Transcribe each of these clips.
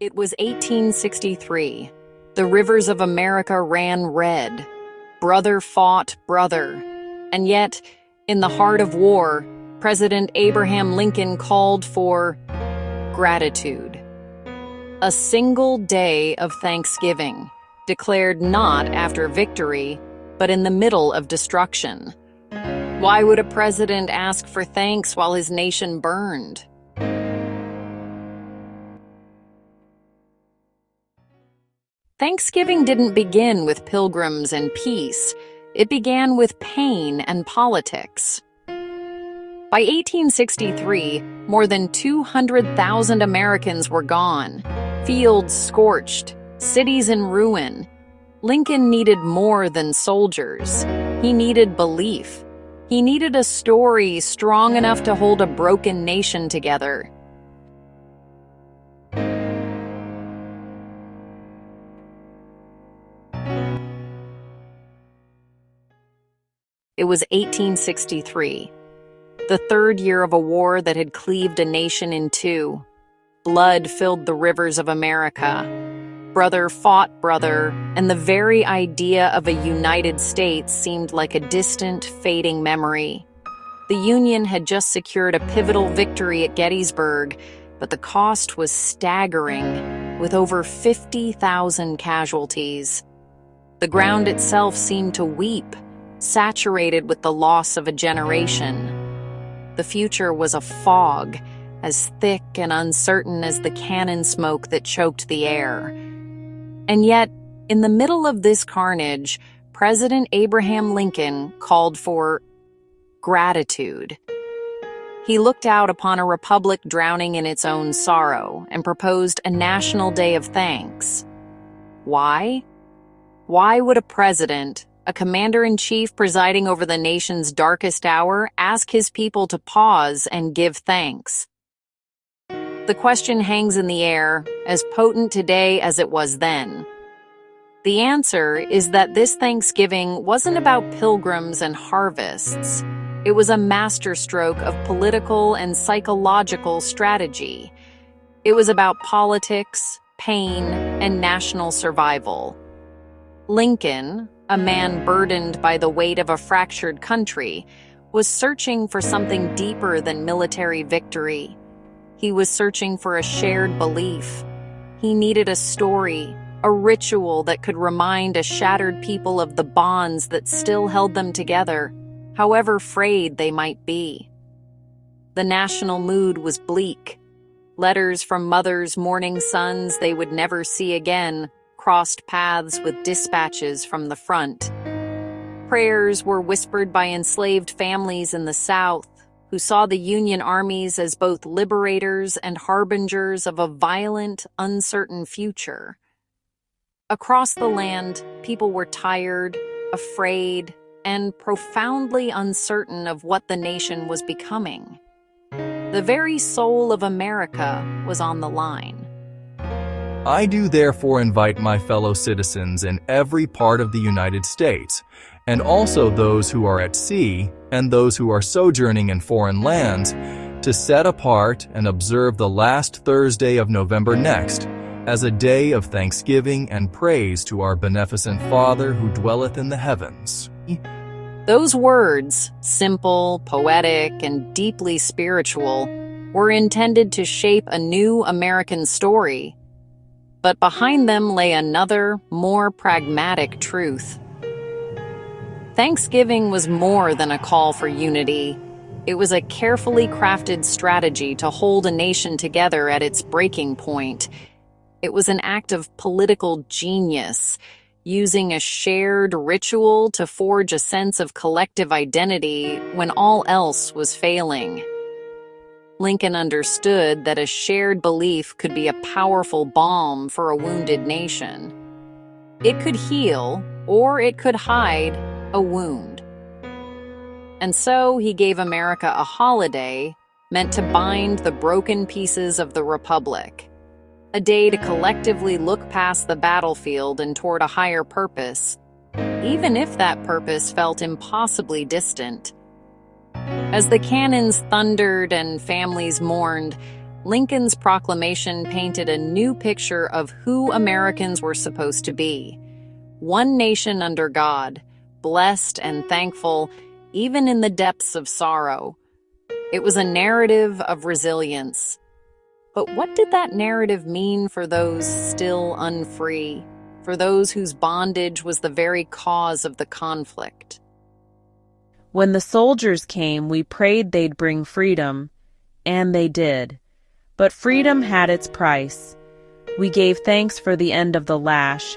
It was 1863. The rivers of America ran red. Brother fought brother. And yet, in the heart of war, President Abraham Lincoln called for gratitude. A single day of Thanksgiving, declared not after victory, but in the middle of destruction. Why would a president ask for thanks while his nation burned? Thanksgiving didn't begin with pilgrims and peace. It began with pain and politics. By 1863, more than 200,000 Americans were gone, fields scorched, cities in ruin. Lincoln needed more than soldiers. He needed belief. He needed a story strong enough to hold a broken nation together. It was 1863, the third year of a war that had cleaved a nation in two. Blood filled the rivers of America. Brother fought brother, and the very idea of a United States seemed like a distant, fading memory. The Union had just secured a pivotal victory at Gettysburg, but the cost was staggering, with over 50,000 casualties. The ground itself seemed to weep, saturated with the loss of a generation. The future was a fog, as thick and uncertain as the cannon smoke that choked the air. And yet, in the middle of this carnage, President Abraham Lincoln called for gratitude. He looked out upon a republic drowning in its own sorrow and proposed a national day of thanks. Why? Why would a president, a commander-in-chief presiding over the nation's darkest hour, ask his people to pause and give thanks? The question hangs in the air, as potent today as it was then. The answer is that this Thanksgiving wasn't about pilgrims and harvests. It was a masterstroke of political and psychological strategy. It was about politics, pain, and national survival. Lincoln, a man burdened by the weight of a fractured country, was searching for something deeper than military victory. He was searching for a shared belief. He needed a story, a ritual that could remind a shattered people of the bonds that still held them together, however frayed they might be. The national mood was bleak. Letters from mothers mourning sons they would never see again crossed paths with dispatches from the front. Prayers were whispered by enslaved families in the South, who saw the Union armies as both liberators and harbingers of a violent, uncertain future. Across the land, people were tired, afraid, and profoundly uncertain of what the nation was becoming. The very soul of America was on the line. I do therefore invite my fellow citizens in every part of the United States, and also those who are at sea and those who are sojourning in foreign lands, to set apart and observe the last Thursday of November next as a day of thanksgiving and praise to our beneficent Father who dwelleth in the heavens. Those words, simple, poetic, and deeply spiritual, were intended to shape a new American story. But behind them lay another, more pragmatic truth. Thanksgiving was more than a call for unity. It was a carefully crafted strategy to hold a nation together at its breaking point. It was an act of political genius, using a shared ritual to forge a sense of collective identity when all else was failing. Lincoln understood that a shared belief could be a powerful balm for a wounded nation. It could heal, or it could hide, a wound. And so he gave America a holiday meant to bind the broken pieces of the Republic, a day to collectively look past the battlefield and toward a higher purpose, even if that purpose felt impossibly distant. As the cannons thundered and families mourned, Lincoln's proclamation painted a new picture of who Americans were supposed to be. One nation under God, blessed and thankful, even in the depths of sorrow. It was a narrative of resilience. But what did that narrative mean for those still unfree, for those whose bondage was the very cause of the conflict? When the soldiers came, we prayed they'd bring freedom, and they did. But freedom had its price. We gave thanks for the end of the lash,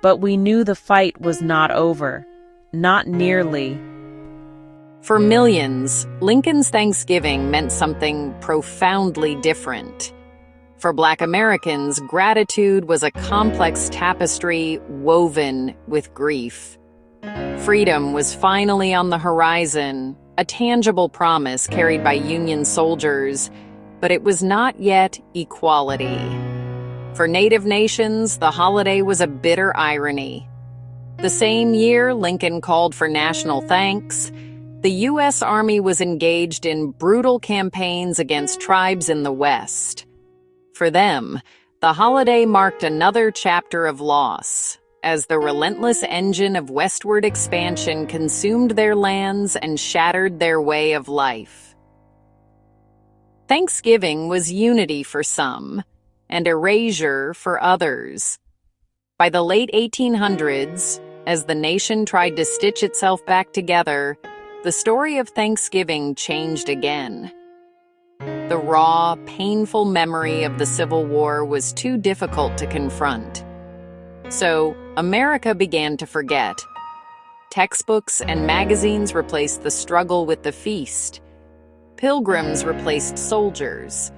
but we knew the fight was not over. Not nearly. For millions, Lincoln's Thanksgiving meant something profoundly different. For Black Americans, gratitude was a complex tapestry woven with grief. Freedom was finally on the horizon, a tangible promise carried by Union soldiers, but it was not yet equality. For Native nations, the holiday was a bitter irony. The same year Lincoln called for national thanks, the U.S. Army was engaged in brutal campaigns against tribes in the West. For them, the holiday marked another chapter of loss, as the relentless engine of westward expansion consumed their lands and shattered their way of life. Thanksgiving was unity for some, and erasure for others. By the late 1800s, as the nation tried to stitch itself back together, the story of Thanksgiving changed again. The raw, painful memory of the Civil War was too difficult to confront. So, America began to forget. Textbooks and magazines replaced the struggle with the feast. Pilgrims replaced soldiers.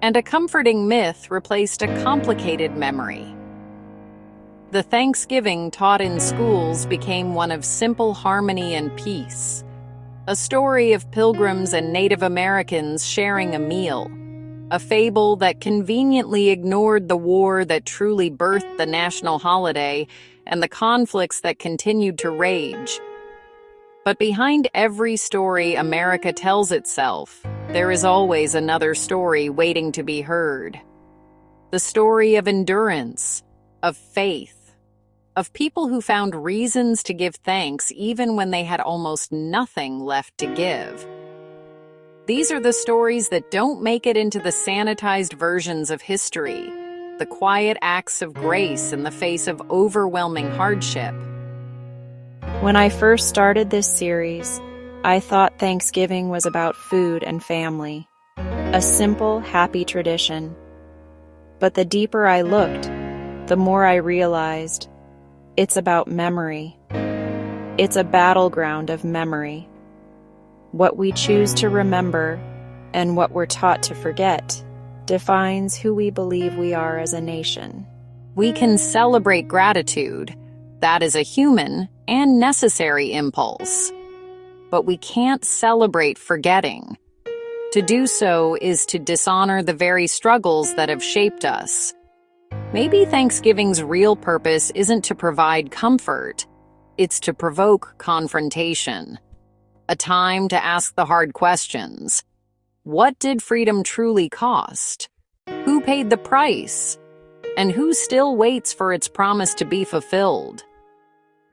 And a comforting myth replaced a complicated memory. The Thanksgiving taught in schools became one of simple harmony and peace, a story of pilgrims and Native Americans sharing a meal, a fable that conveniently ignored the war that truly birthed the national holiday and the conflicts that continued to rage. But behind every story America tells itself, there is always another story waiting to be heard. The story of endurance, of faith, of people who found reasons to give thanks even when they had almost nothing left to give. These are the stories that don't make it into the sanitized versions of history, the quiet acts of grace in the face of overwhelming hardship. When I first started this series, I thought Thanksgiving was about food and family, a simple, happy tradition. But the deeper I looked, the more I realized it's about memory. It's a battleground of memory. What we choose to remember and what we're taught to forget defines who we believe we are as a nation. We can celebrate gratitude. That is a human and necessary impulse. But we can't celebrate forgetting. To do so is to dishonor the very struggles that have shaped us. Maybe Thanksgiving's real purpose isn't to provide comfort, it's to provoke confrontation. A time to ask the hard questions. What did freedom truly cost? Who paid the price? And who still waits for its promise to be fulfilled?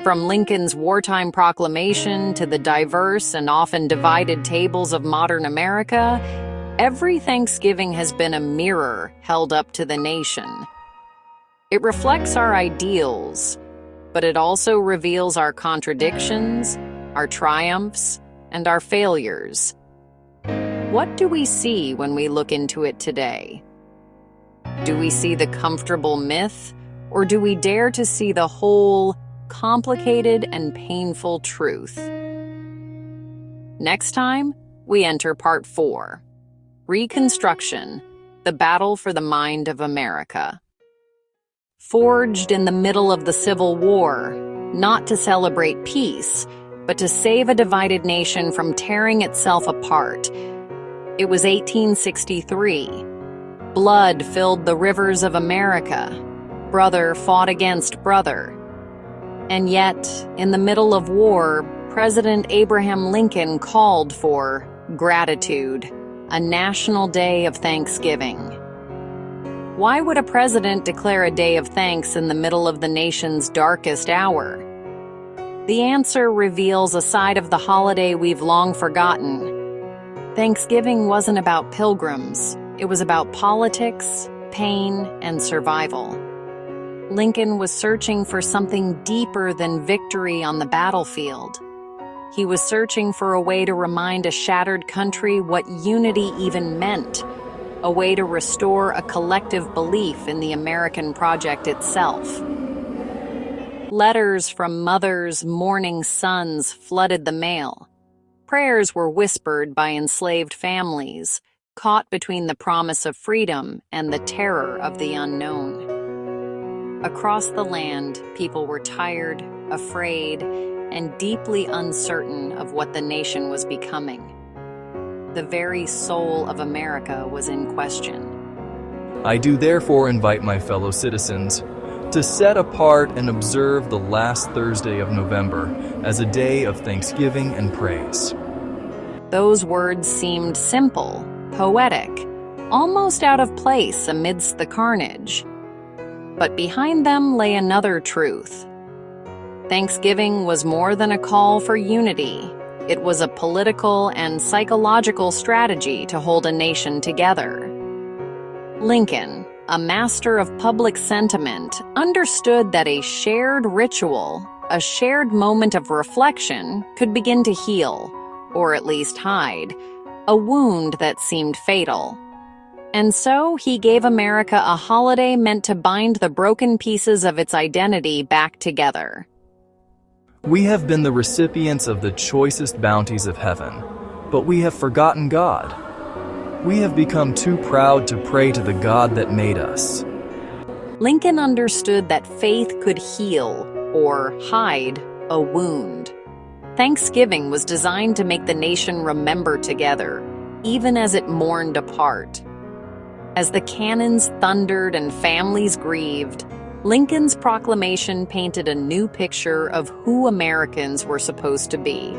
From Lincoln's wartime proclamation to the diverse and often divided tables of modern America, every Thanksgiving has been a mirror held up to the nation. It reflects our ideals, but it also reveals our contradictions, our triumphs, and our failures. What do we see when we look into it today? Do we see the comfortable myth, or do we dare to see the whole, complicated and painful truth? Next time, we enter Part 4, Reconstruction, the Battle for the Mind of America. Forged in the middle of the Civil War, not to celebrate peace, but to save a divided nation from tearing itself apart. It was 1863. Blood filled the rivers of America. Brother fought against brother. And yet, in the middle of war, President Abraham Lincoln called for gratitude. a national day of Thanksgiving. Why would a president declare a day of thanks in the middle of the nation's darkest hour? The answer reveals a side of the holiday we've long forgotten. Thanksgiving wasn't about pilgrims. It was about politics, pain, and survival. Lincoln was searching for something deeper than victory on the battlefield. He was searching for a way to remind a shattered country what unity even meant, a way to restore a collective belief in the American project itself. Letters from mothers mourning sons flooded the mail. Prayers were whispered by enslaved families, caught between the promise of freedom and the terror of the unknown. Across the land, people were tired, afraid, and deeply uncertain of what the nation was becoming. The very soul of America was in question. I do therefore invite my fellow citizens to set apart and observe the last Thursday of November as a day of thanksgiving and praise. Those words seemed simple, poetic, almost out of place amidst the carnage. But behind them lay another truth. Thanksgiving was more than a call for unity. It was a political and psychological strategy to hold a nation together. Lincoln, a master of public sentiment, understood that a shared ritual, a shared moment of reflection, could begin to heal, or at least hide, a wound that seemed fatal. And so he gave America a holiday meant to bind the broken pieces of its identity back together. We have been the recipients of the choicest bounties of heaven, but we have forgotten God. We have become too proud to pray to the God that made us. Lincoln understood that faith could heal, or hide, a wound. Thanksgiving was designed to make the nation remember together, even as it mourned apart. As the cannons thundered and families grieved, Lincoln's proclamation painted a new picture of who Americans were supposed to be.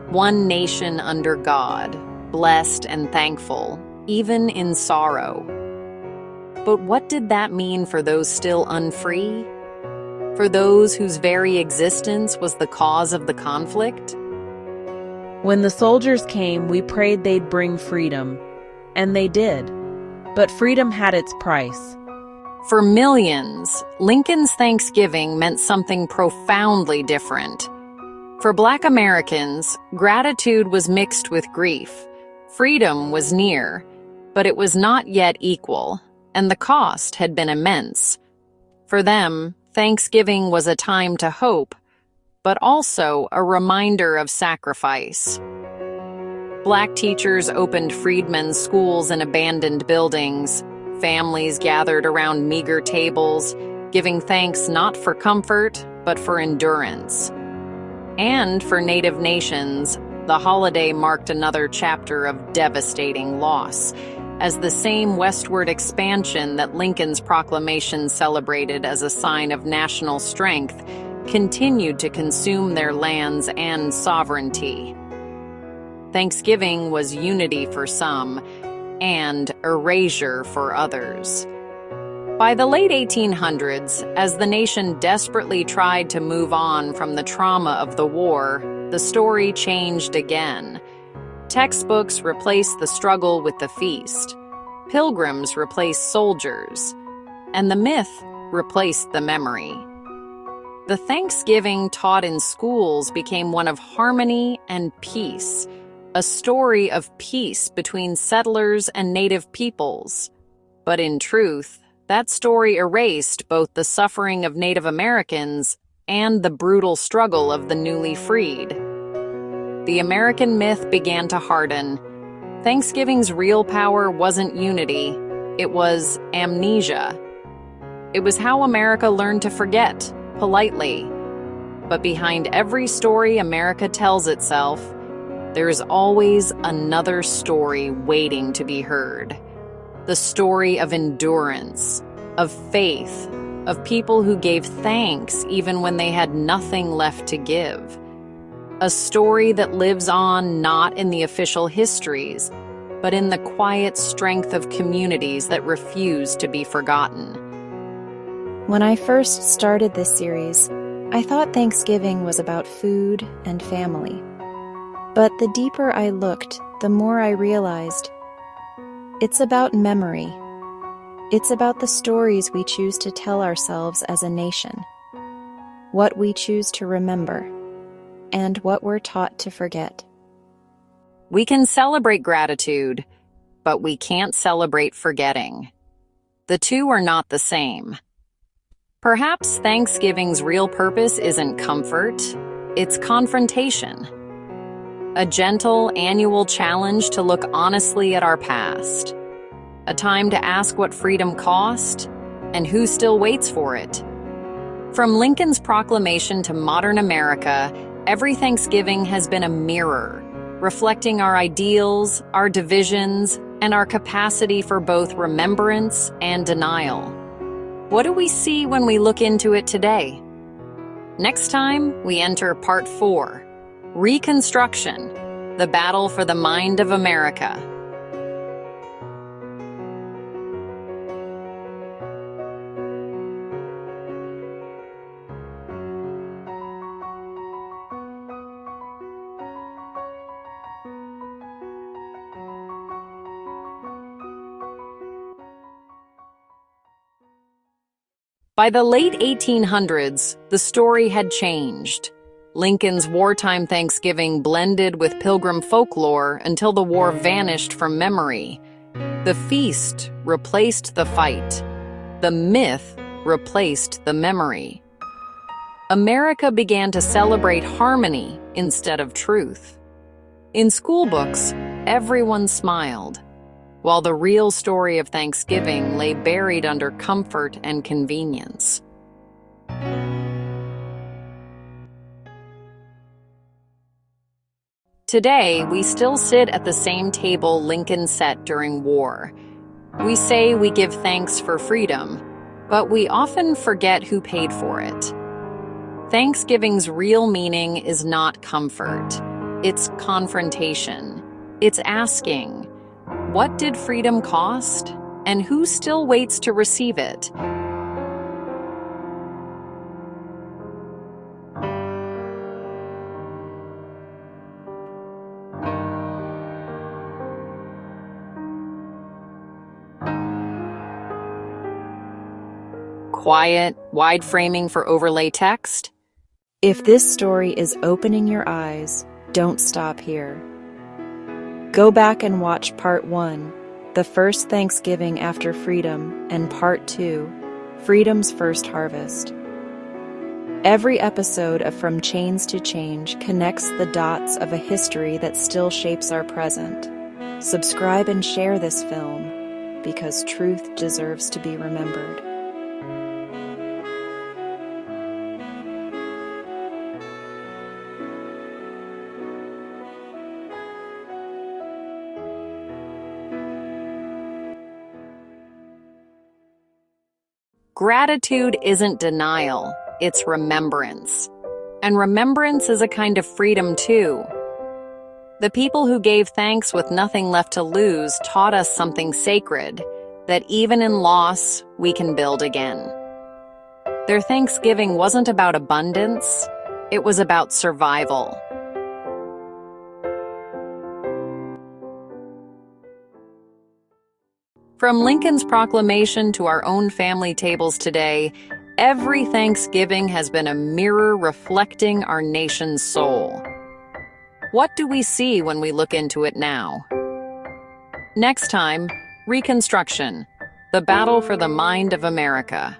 One nation under God, blessed and thankful, even in sorrow. But what did that mean for those still unfree? For those whose very existence was the cause of the conflict? When the soldiers came, we prayed they'd bring freedom. And they did. But freedom had its price. For millions, Lincoln's Thanksgiving meant something profoundly different. For Black Americans, gratitude was mixed with grief. Freedom was near, but it was not yet equal, and the cost had been immense. For them, Thanksgiving was a time to hope, but also a reminder of sacrifice. Black teachers opened freedmen's schools in abandoned buildings. Families gathered around meager tables, giving thanks not for comfort, but for endurance. And for Native nations, the holiday marked another chapter of devastating loss, as the same westward expansion that Lincoln's proclamation celebrated as a sign of national strength continued to consume their lands and sovereignty. Thanksgiving was unity for some, and erasure for others. By the late 1800s, as the nation desperately tried to move on from the trauma of the war, the story changed again. Textbooks replaced the struggle with the feast. Pilgrims replaced soldiers. And the myth replaced the memory. The Thanksgiving taught in schools became one of harmony and peace, a story of peace between settlers and native peoples. But in truth, that story erased both the suffering of Native Americans and the brutal struggle of the newly freed. The American myth began to harden. Thanksgiving's real power wasn't unity, it was amnesia. It was how America learned to forget, politely. But behind every story America tells itself, there is always another story waiting to be heard. The story of endurance, of faith, of people who gave thanks even when they had nothing left to give. A story that lives on not in the official histories, but in the quiet strength of communities that refuse to be forgotten. When I first started this series, I thought Thanksgiving was about food and family. But the deeper I looked, the more I realized it's about memory. It's about the stories we choose to tell ourselves as a nation, what we choose to remember, and what we're taught to forget. We can celebrate gratitude, but we can't celebrate forgetting. The two are not the same. Perhaps Thanksgiving's real purpose isn't comfort, it's confrontation. A gentle annual challenge to look honestly at our past. A time to ask what freedom cost and who still waits for it. From Lincoln's Proclamation to modern America, every Thanksgiving has been a mirror, reflecting our ideals, our divisions, and our capacity for both remembrance and denial. What do we see when we look into it today? Next time, we enter Part 4, Reconstruction, the Battle for the Mind of America. By the late 1800s, the story had changed. Lincoln's wartime Thanksgiving blended with Pilgrim folklore until the war vanished from memory. The feast replaced the fight. The myth replaced the memory. America began to celebrate harmony instead of truth. In school books, everyone smiled, while the real story of Thanksgiving lay buried under comfort and convenience. Today, we still sit at the same table Lincoln set during war. We say we give thanks for freedom, but we often forget who paid for it. Thanksgiving's real meaning is not comfort. It's confrontation. It's asking, what did freedom cost? And who still waits to receive it? Quiet, wide framing for overlay text. If this story is opening your eyes, don't stop here. Go back and watch Part 1, The First Thanksgiving After Freedom, and Part 2, Freedom's First Harvest. Every episode of From Chains to Change connects the dots of a history that still shapes our present. Subscribe and share this film, because truth deserves to be remembered. Gratitude isn't denial, it's remembrance. And remembrance is a kind of freedom too. The people who gave thanks with nothing left to lose taught us something sacred, that even in loss, we can build again. Their Thanksgiving wasn't about abundance, it was about survival. From Lincoln's Proclamation to our own family tables today, every Thanksgiving has been a mirror reflecting our nation's soul. What do we see when we look into it now? Next time, Reconstruction, the Battle for the Mind of America.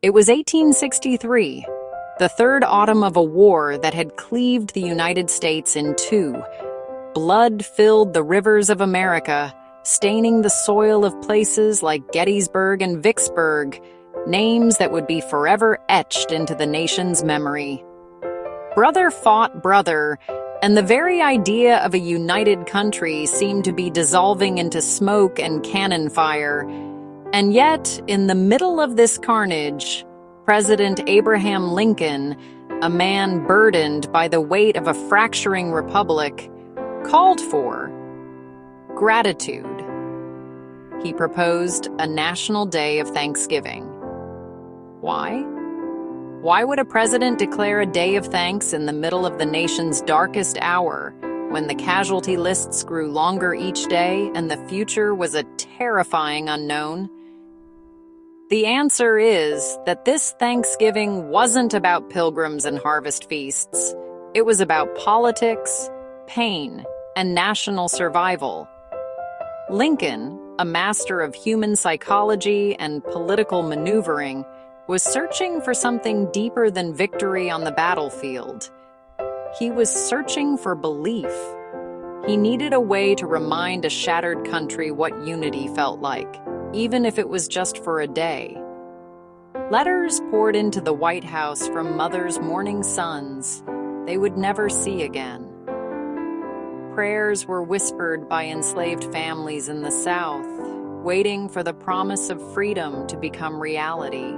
It was 1863, the third autumn of a war that had cleaved the United States in two. Blood filled the rivers of America, staining the soil of places like Gettysburg and Vicksburg, names that would be forever etched into the nation's memory. Brother fought brother, and the very idea of a united country seemed to be dissolving into smoke and cannon fire. And yet, in the middle of this carnage, President Abraham Lincoln, a man burdened by the weight of a fracturing republic, called for gratitude. He proposed a national day of Thanksgiving. Why? Why would a president declare a day of thanks in the middle of the nation's darkest hour, when the casualty lists grew longer each day and the future was a terrifying unknown? The answer is that this Thanksgiving wasn't about pilgrims and harvest feasts. It was about politics, pain, and national survival. Lincoln, a master of human psychology and political maneuvering, was searching for something deeper than victory on the battlefield. He was searching for belief. He needed a way to remind a shattered country what unity felt like, even if it was just for a day. Letters poured into the White House from mothers mourning sons they would never see again. Prayers were whispered by enslaved families in the South, waiting for the promise of freedom to become reality.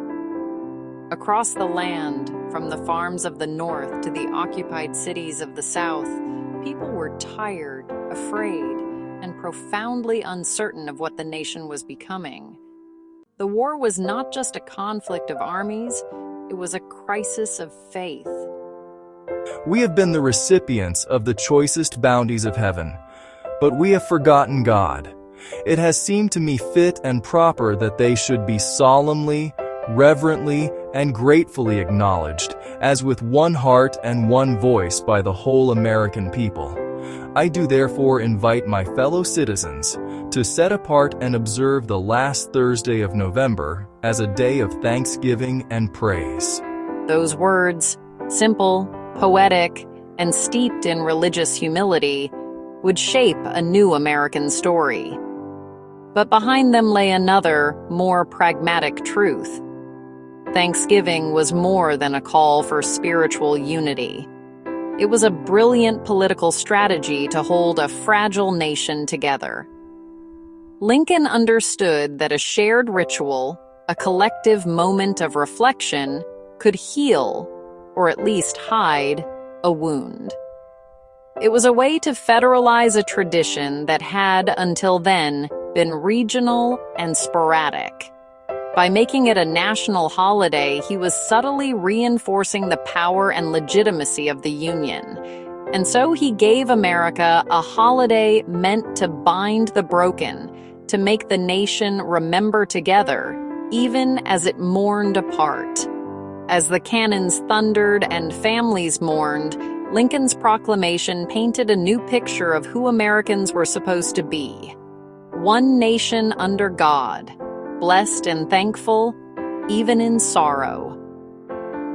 Across the land, from the farms of the North to the occupied cities of the South, people were tired, afraid, and profoundly uncertain of what the nation was becoming. The war was not just a conflict of armies, it was a crisis of faith. We have been the recipients of the choicest bounties of heaven, but we have forgotten God. It has seemed to me fit and proper that they should be solemnly, reverently, and gratefully acknowledged, as with one heart and one voice by the whole American people. I do therefore invite my fellow citizens to set apart and observe the last Thursday of November as a day of thanksgiving and praise. Those words, simple, poetic, and steeped in religious humility, would shape a new American story. But behind them lay another, more pragmatic truth. Thanksgiving was more than a call for spiritual unity. It was a brilliant political strategy to hold a fragile nation together. Lincoln understood that a shared ritual, a collective moment of reflection, could heal, or at least hide, a wound. It was a way to federalize a tradition that had, until then, been regional and sporadic. By making it a national holiday, he was subtly reinforcing the power and legitimacy of the Union. And so he gave America a holiday meant to bind the broken, to make the nation remember together, even as it mourned apart. As the cannons thundered and families mourned, Lincoln's proclamation painted a new picture of who Americans were supposed to be. One nation under God, blessed and thankful, even in sorrow.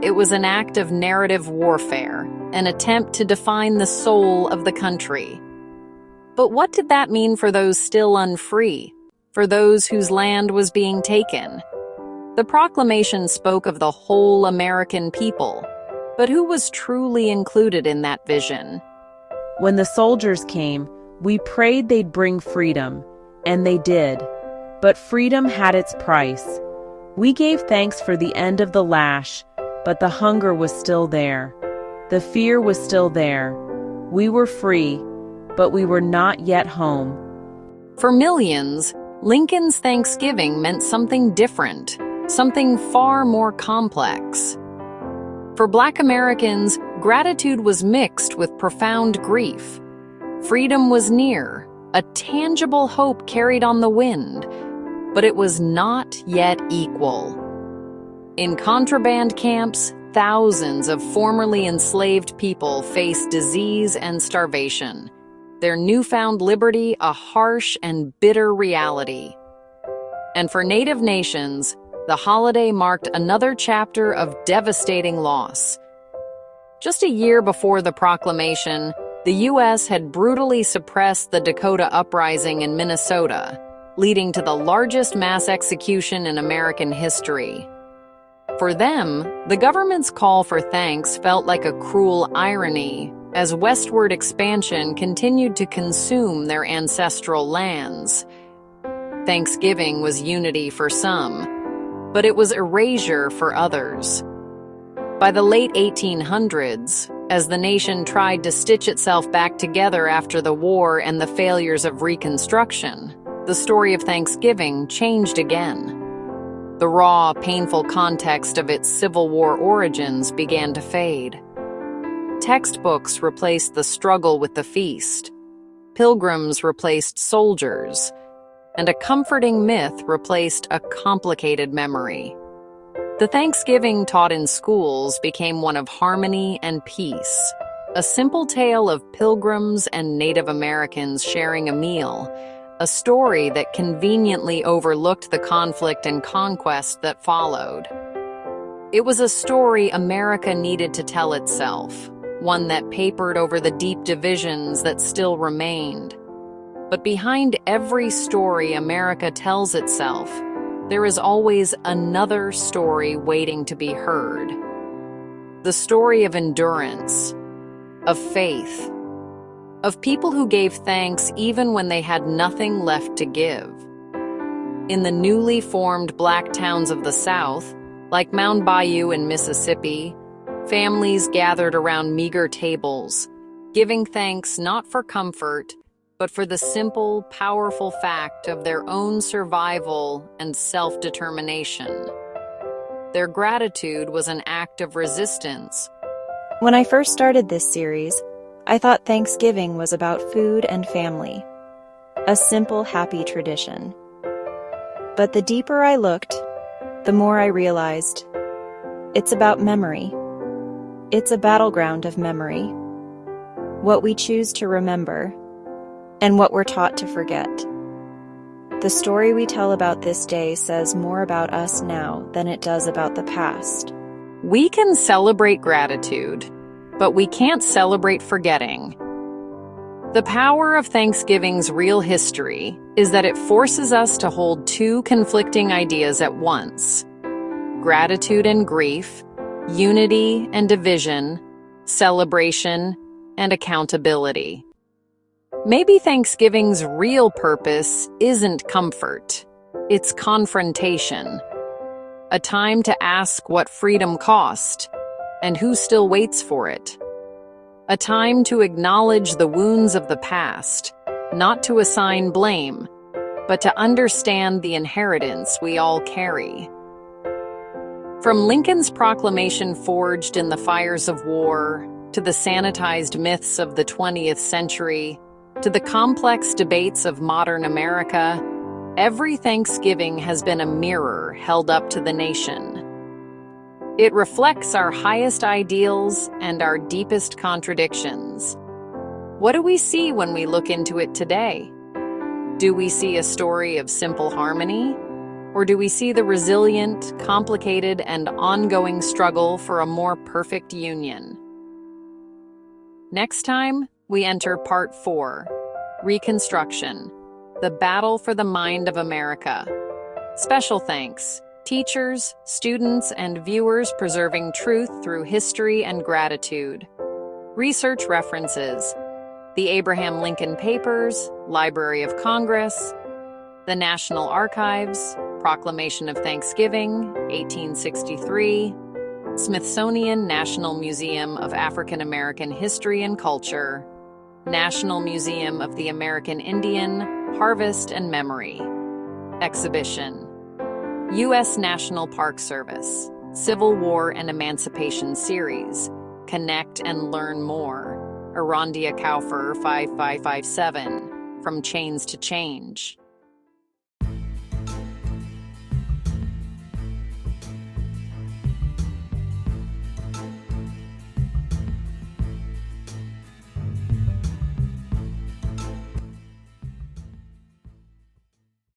It was an act of narrative warfare, an attempt to define the soul of the country. But what did that mean for those still unfree, for those whose land was being taken? The proclamation spoke of the whole American people, but who was truly included in that vision? When the soldiers came, we prayed they'd bring freedom, and they did. But freedom had its price. We gave thanks for the end of the lash, but the hunger was still there. The fear was still there. We were free, but we were not yet home. For millions, Lincoln's Thanksgiving meant something different, something far more complex. For Black Americans, gratitude was mixed with profound grief. Freedom was near, a tangible hope carried on the wind, but it was not yet equal. In contraband camps, thousands of formerly enslaved people faced disease and starvation, their newfound liberty a harsh and bitter reality. And for Native nations, the holiday marked another chapter of devastating loss. Just a year before the Proclamation, the U.S. had brutally suppressed the Dakota Uprising in Minnesota, leading to the largest mass execution in American history. For them, the government's call for thanks felt like a cruel irony as westward expansion continued to consume their ancestral lands. Thanksgiving was unity for some, but it was erasure for others. By the late 1800s, as the nation tried to stitch itself back together after the war and the failures of Reconstruction, the story of Thanksgiving changed again. The raw, painful context of its Civil War origins began to fade. Textbooks replaced the struggle with the feast. Pilgrims replaced soldiers, and a comforting myth replaced a complicated memory. The Thanksgiving taught in schools became one of harmony and peace, a simple tale of pilgrims and Native Americans sharing a meal, a story that conveniently overlooked the conflict and conquest that followed. It was a story America needed to tell itself, one that papered over the deep divisions that still remained. But behind every story America tells itself, there is always another story waiting to be heard. The story of endurance, of faith, of people who gave thanks even when they had nothing left to give. In the newly formed black towns of the South, like Mound Bayou in Mississippi, families gathered around meager tables, giving thanks not for comfort, but for the simple, powerful fact of their own survival and self-determination. Their gratitude was an act of resistance. When I first started this series, I thought Thanksgiving was about food and family, a simple, happy tradition. But the deeper I looked, the more I realized it's about memory. It's a battleground of memory, what we choose to remember, and what we're taught to forget. The story we tell about this day says more about us now than it does about the past. We can celebrate gratitude, but we can't celebrate forgetting. The power of Thanksgiving's real history is that it forces us to hold two conflicting ideas at once: gratitude and grief, unity and division, celebration and accountability. Maybe Thanksgiving's real purpose isn't comfort, it's confrontation. A time to ask what freedom cost and who still waits for it. A time to acknowledge the wounds of the past, not to assign blame, but to understand the inheritance we all carry. From Lincoln's proclamation forged in the fires of war, to the sanitized myths of the 20th century, to the complex debates of modern America, every Thanksgiving has been a mirror held up to the nation. It reflects our highest ideals and our deepest contradictions. What do we see when we look into it today? Do we see a story of simple harmony? Or do we see the resilient, complicated, and ongoing struggle for a more perfect union? Next time, we enter Part 4, Reconstruction, the Battle for the Mind of America. Special thanks, teachers, students, and viewers preserving truth through history and gratitude. Research references: the Abraham Lincoln Papers, Library of Congress, the National Archives, Proclamation of Thanksgiving, 1863, Smithsonian National Museum of African American History and Culture, National Museum of the American Indian, Harvest and Memory. Exhibition. U.S. National Park Service, Civil War and Emancipation Series. Connect and learn more. Rondia Kaufer 5557, From Chains to Change.